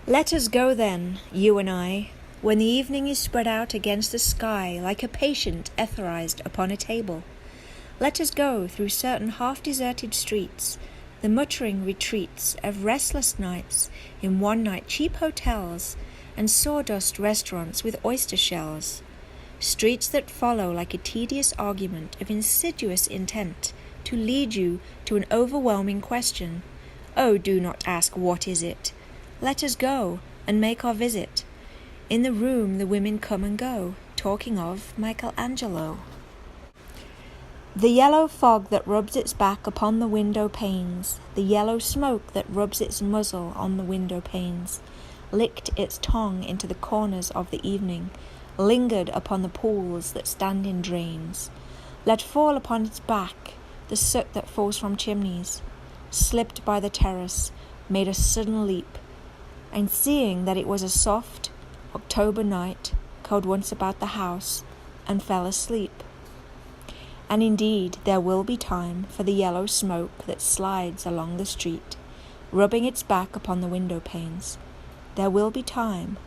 Let us go then, you and I, when the evening is spread out against the sky like a patient etherized upon a table. Let us go through certain half-deserted streets, the muttering retreats of restless nights in one-night cheap hotels and sawdust restaurants with oyster shells. Streets that follow like a tedious argument of insidious intent to lead you to an overwhelming question. Oh, do not ask, what is it? Let us go and make our visit. In the room the women come and go, talking of Michelangelo. The yellow fog that rubs its back upon the window panes, the yellow smoke that rubs its muzzle on the window panes, licked its tongue into the corners of the evening, lingered upon the pools that stand in drains, let fall upon its back the soot that falls from chimneys, slipped by the terrace, made a sudden leap, and seeing that it was a soft October night, curled once about the house and fell asleep. And indeed there will be time for the yellow smoke that slides along the street, rubbing its back upon the window panes. There will be time.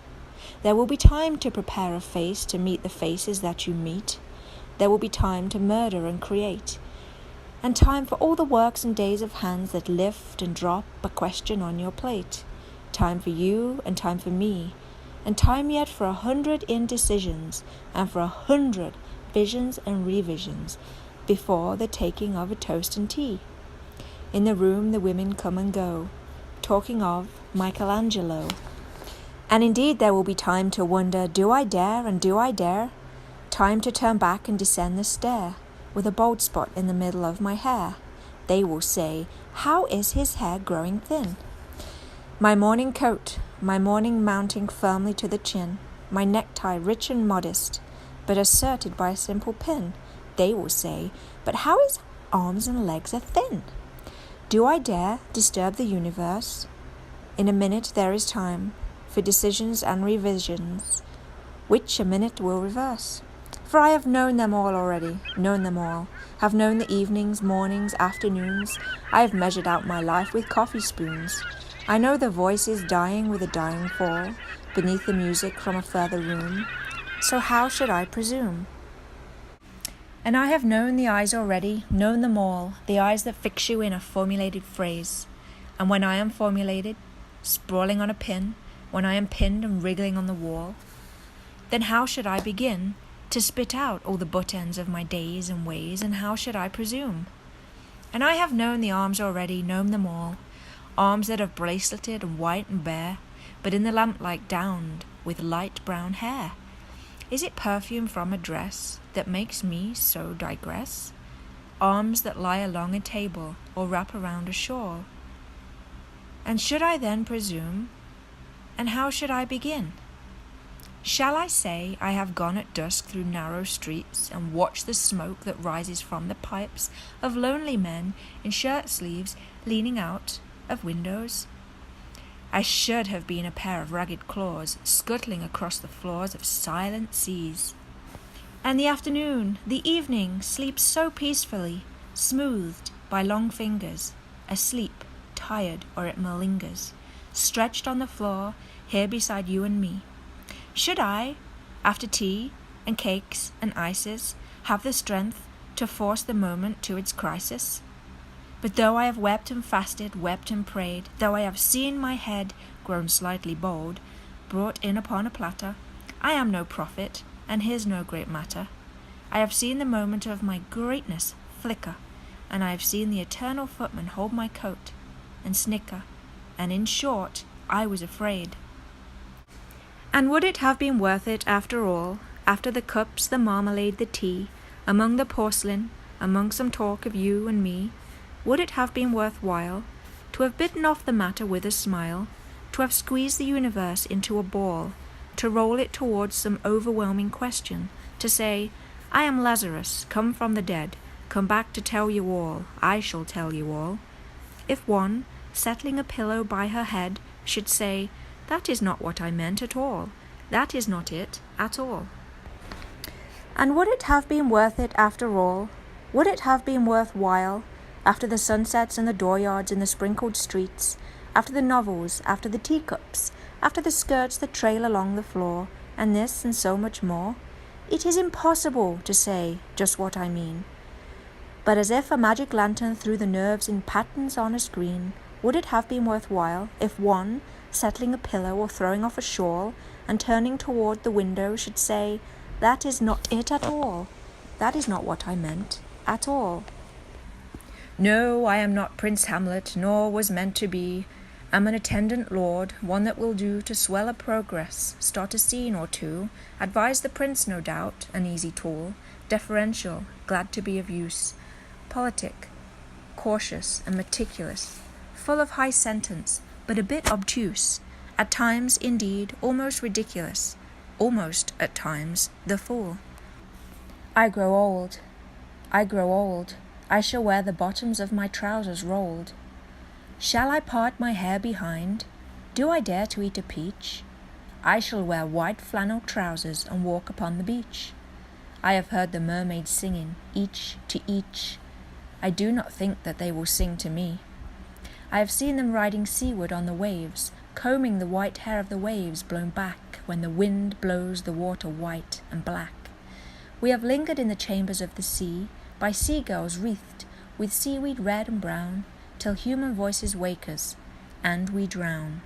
There will be time to prepare a face to meet the faces that you meet. There will be time to murder and create, and time for all the works and days of hands that lift and drop a question on your plate. Time for you and time for me, and time yet for 100 indecisions and for 100 visions and revisions before the taking of a toast and tea. In the room the women come and go, talking of Michelangelo. And indeed there will be time to wonder, do I dare and do I dare? Time to turn back and descend the stair, with a bald spot in the middle of my hair. They will say, how is his hair growing thin? My morning coat, my morning mounting firmly to the chin, my necktie rich and modest, but asserted by a simple pin. They will say, but how his arms and legs are thin? Do I dare disturb the universe? In a minute there is time for decisions and revisions, which a minute will reverse. For I have known them all already, known them all, have known the evenings, mornings, afternoons. I have measured out my life with coffee spoons. I know the voices dying with a dying fall, beneath the music from a further room. So how should I presume? And I have known the eyes already, known them all, the eyes that fix you in a formulated phrase. And when I am formulated, sprawling on a pin, when I am pinned and wriggling on the wall, then how should I begin to spit out all the butt ends of my days and ways, and how should I presume? And I have known the arms already, known them all, arms that have braceleted and white and bare, but in the lamplight downed with light brown hair. Is it perfume from a dress that makes me so digress? Arms that lie along a table or wrap around a shawl. And should I then presume? And how should I begin? Shall I say I have gone at dusk through narrow streets and watched the smoke that rises from the pipes of lonely men in shirt sleeves leaning out of windows? I should have been a pair of ragged claws scuttling across the floors of silent seas. And the afternoon, the evening, sleeps so peacefully, smoothed by long fingers, asleep, tired, or it malingers, stretched on the floor here beside you and me. Should I, after tea and cakes and ices, have the strength to force the moment to its crisis? But though I have wept and fasted, wept and prayed, though I have seen my head, grown slightly bald, brought in upon a platter, I am no prophet, and here's no great matter. I have seen the moment of my greatness flicker, and I have seen the eternal footman hold my coat and snicker, and in short, I was afraid. And would it have been worth it after all, after the cups, the marmalade, the tea, among the porcelain, among some talk of you and me, would it have been worth while to have bitten off the matter with a smile, to have squeezed the universe into a ball, to roll it towards some overwhelming question, to say, I am Lazarus, come from the dead, come back to tell you all, I shall tell you all? If one, settling a pillow by her head, should say, that is not what I meant at all, that is not it at all. And would it have been worth it after all? Would it have been worth while, after the sunsets and the dooryards and the sprinkled streets, after the novels, after the teacups, after the skirts that trail along the floor, and this and so much more? It is impossible to say just what I mean. But as if a magic lantern threw the nerves in patterns on a screen, would it have been worthwhile if one, settling a pillow or throwing off a shawl, and turning toward the window, should say, "That is not it at all. That is not what I meant at all. No, I am not Prince Hamlet, nor was meant to be. Am an attendant lord, one that will do to swell a progress, start a scene or two, advise the prince, no doubt, an easy tool, deferential, glad to be of use, politic, cautious and meticulous, full of high sentence, but a bit obtuse, at times, indeed, almost ridiculous, almost, at times, the fool. I grow old, I shall wear the bottoms of my trousers rolled. Shall I part my hair behind? Do I dare to eat a peach? I shall wear white flannel trousers and walk upon the beach. I have heard the mermaids singing, each to each. I do not think that they will sing to me. I have seen them riding seaward on the waves, combing the white hair of the waves blown back when the wind blows the water white and black. We have lingered in the chambers of the sea, by seagulls wreathed with seaweed red and brown, till human voices wake us, and we drown.